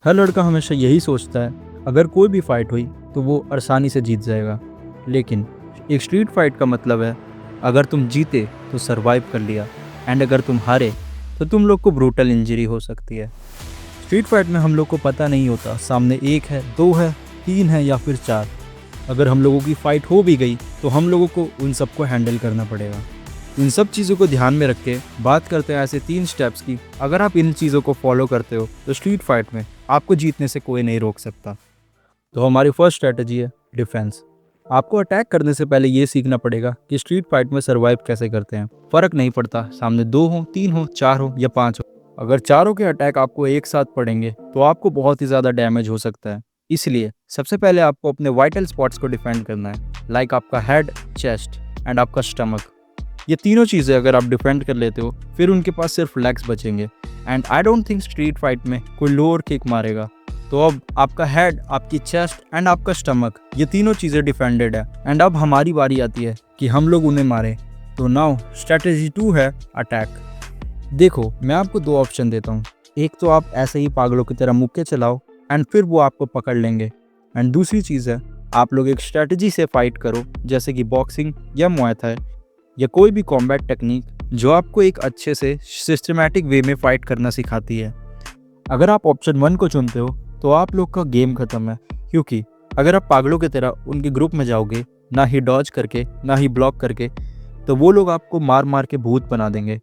हर लड़का हमेशा यही सोचता है अगर कोई भी फाइट हुई तो वो आसानी से जीत जाएगा। लेकिन एक स्ट्रीट फाइट का मतलब है अगर तुम जीते तो सरवाइव कर लिया, एंड अगर तुम हारे तो तुम लोग को ब्रूटल इंजरी हो सकती है। स्ट्रीट फाइट में हम लोग को पता नहीं होता सामने एक है, दो है, तीन है या फिर चार। अगर हम लोगों की फाइट हो भी गई तो हम लोगों को उन सबको हैंडल करना पड़ेगा। इन सब चीज़ों को ध्यान में रख के बात करते हैं ऐसे 3 स्टेप्स की। अगर आप इन चीज़ों को फॉलो करते हो तो स्ट्रीट फाइट में आपको जीतने से कोई नहीं रोक सकता। तो हमारी फर्स्ट स्ट्रेटजी है डिफेंस। आपको अटैक करने से पहले ये सीखना पड़ेगा कि स्ट्रीट फाइट में सर्वाइव कैसे करते हैं। फर्क नहीं पड़ता सामने 2 हो, 3 हो, 4 हो या 5 हो। अगर चारों के अटैक आपको एक साथ पड़ेंगे तो आपको बहुत ही ज़्यादा डैमेज हो सकता है। इसलिए सबसे पहले आपको अपने वाइटल स्पॉट्स को डिफेंड करना है, लाइक आपका हेड, चेस्ट एंड आपका स्टमक। ये तीनों चीज़ें अगर आप डिफेंड कर लेते हो फिर उनके पास सिर्फ लेग्स बचेंगे। And I don't think street fight में कोई लोअर किक मारेगा। तो अब आपका हेड, आपकी चेस्ट एंड आपका स्टमक, ये तीनों चीज़ें डिफेंडेड है। एंड अब हमारी बारी आती है कि हम लोग उन्हें मारें। तो नाउ स्ट्रेटजी 2 है अटैक। देखो, मैं आपको 2 ऑप्शन देता हूँ। एक तो आप ऐसे ही पागलों की तरह मुक्के चलाओ एंड फिर वो आपको पकड़ लेंगे। एंड दूसरी चीज़ है आप लोग एक स्ट्रेटजी से फाइट करो, जैसे कि बॉक्सिंग या मुआय थाई या कोई भी कॉम्बैट टेक्निक जो आपको एक अच्छे से सिस्टमैटिक वे में फाइट करना सिखाती है। अगर आप ऑप्शन 1 को चुनते हो तो आप लोग का गेम खत्म है, क्योंकि अगर आप पागलों की तरह उनके ग्रुप में जाओगे, ना ही डॉज करके ना ही ब्लॉक करके, तो वो लोग आपको मार मार के भूत बना देंगे।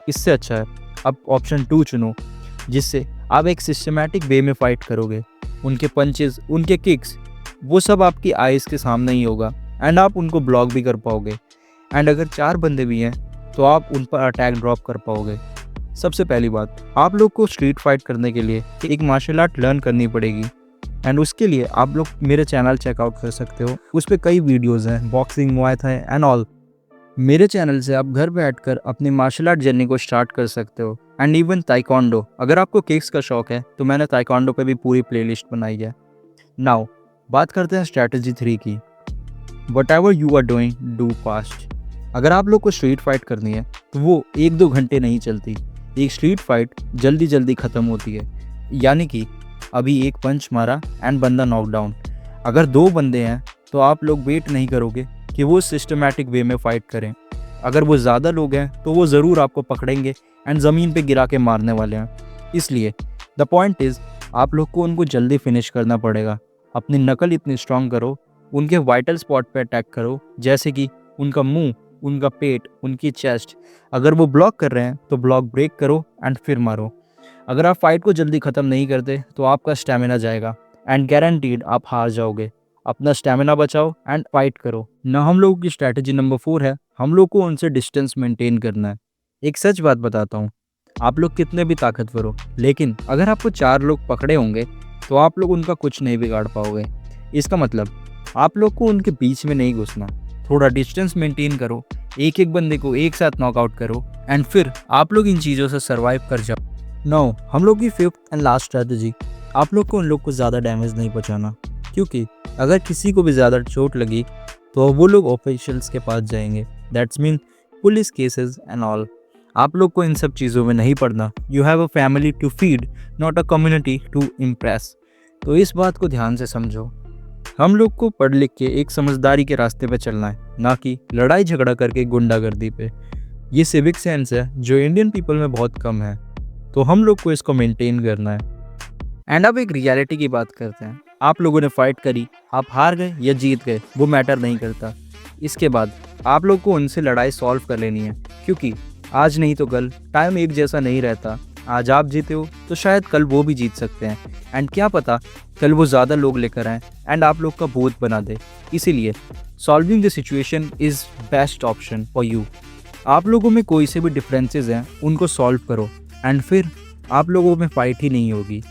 इससे अच्छा है आप ऑप्शन 2 चुनो, जिससे आप एक सिस्टमैटिक वे में फाइट करोगे। उनके पंचेस, उनके किक्स, वो सब आपकी आइज़ के सामने ही होगा एंड आप उनको ब्लॉक भी कर पाओगे। एंड अगर 4 बंदे भी हैं तो आप उन पर अटैक ड्रॉप कर पाओगे। सबसे पहली बात, आप लोग को स्ट्रीट फाइट करने के लिए एक मार्शल आर्ट लर्न करनी पड़ेगी। एंड उसके लिए आप लोग मेरे चैनल चेकआउट कर सकते हो। उस पर कई वीडियोज़ हैं, boxing, Muay Thai and all. मेरे चैनल से आप घर बैठकर अपनी मार्शल आर्ट जर्नी को स्टार्ट कर सकते हो। एंड इवन ताइक्वांडो, अगर आपको किक्स का शौक है तो मैंने ताइक्वांडो पे भी पूरी प्लेलिस्ट बनाई है। नाउ बात करते हैं स्ट्रैटेजी 3 की। Whatever you are doing, do fast. अगर आप लोग को स्ट्रीट फाइट करनी है तो वो 1-2 घंटे नहीं चलती। एक स्ट्रीट फाइट जल्दी जल्दी ख़त्म होती है, यानी कि अभी एक पंच मारा एंड बंदा नॉकडाउन। अगर 2 बंदे हैं तो आप लोग वेट नहीं करोगे कि वो सिस्टमैटिक वे में फ़ाइट करें। अगर वो ज़्यादा लोग हैं तो वो ज़रूर आपको पकड़ेंगे एंड ज़मीन पे गिरा के मारने वाले हैं। इसलिए द पॉइंट इज़ आप लोग को उनको जल्दी फिनिश करना पड़ेगा। अपनी नकल इतनी स्ट्रांग करो, उनके वाइटल स्पॉट पे अटैक करो, जैसे कि उनका मुंह, उनका पेट, उनकी चेस्ट। अगर वो ब्लॉक कर रहे हैं तो ब्लॉक ब्रेक करो एंड फिर मारो। अगर आप फाइट को जल्दी ख़त्म नहीं करते तो आपका स्टैमिना जाएगा एंड गारंटीड आप हार जाओगे। अपना स्टैमिना बचाओ एंड फाइट करो ना। हम लोगों की स्ट्रैटेजी नंबर 4 है, हम लोग को उनसे डिस्टेंस मेंटेन करना है। एक सच बात बताता हूँ, आप लोग कितने भी ताकतवर हो, लेकिन अगर आपको 4 लोग पकड़े होंगे तो आप लोग उनका कुछ नहीं बिगाड़ पाओगे। इसका मतलब आप लोग को उनके बीच में नहीं घुसना, थोड़ा डिस्टेंस मेंटेन करो, एक एक बंदे को एक साथ नॉकआउट करो एंड फिर आप लोग इन चीज़ों से सर्वाइव कर जाओ। नाउ हम लोग की 5th एंड लास्ट स्ट्रैटेजी, आप लोग को उन लोग को ज़्यादा डैमेज नहीं पहुंचाना, क्योंकि अगर किसी को भी ज़्यादा चोट लगी तो वो लोग ऑफिशियल्स के पास जाएंगे, that's mean police cases and all. आप लोग को इन सब चीज़ों में नहीं पड़ना। You have a family to feed, not a community to impress. तो इस बात को ध्यान से समझो। हम लोग को पढ़ लिख के एक समझदारी के रास्ते पे चलना है, ना कि लड़ाई झगड़ा करके गुंडागर्दी पे। ये सिविक सेंस है जो इंडियन पीपल में बहुत कम है, तो हम लोग को इसको मेंटेन करना है। एंड अब एक रियलिटी की बात करते हैं। आप लोगों ने फाइट करी, आप हार गए या जीत गए वो मैटर नहीं करता। इसके बाद आप लोग को उनसे लड़ाई सॉल्व कर लेनी है, क्योंकि आज नहीं तो कल टाइम एक जैसा नहीं रहता। आज आप जीते हो तो शायद कल वो भी जीत सकते हैं, एंड क्या पता कल वो ज़्यादा लोग लेकर आए एंड आप लोग का भूत बना दे। इसीलिए solving the situation is best option for you. आप लोगों में कोई से भी डिफरेंसेस हैं उनको सॉल्व करो एंड फिर आप लोगों में फाइट ही नहीं होगी।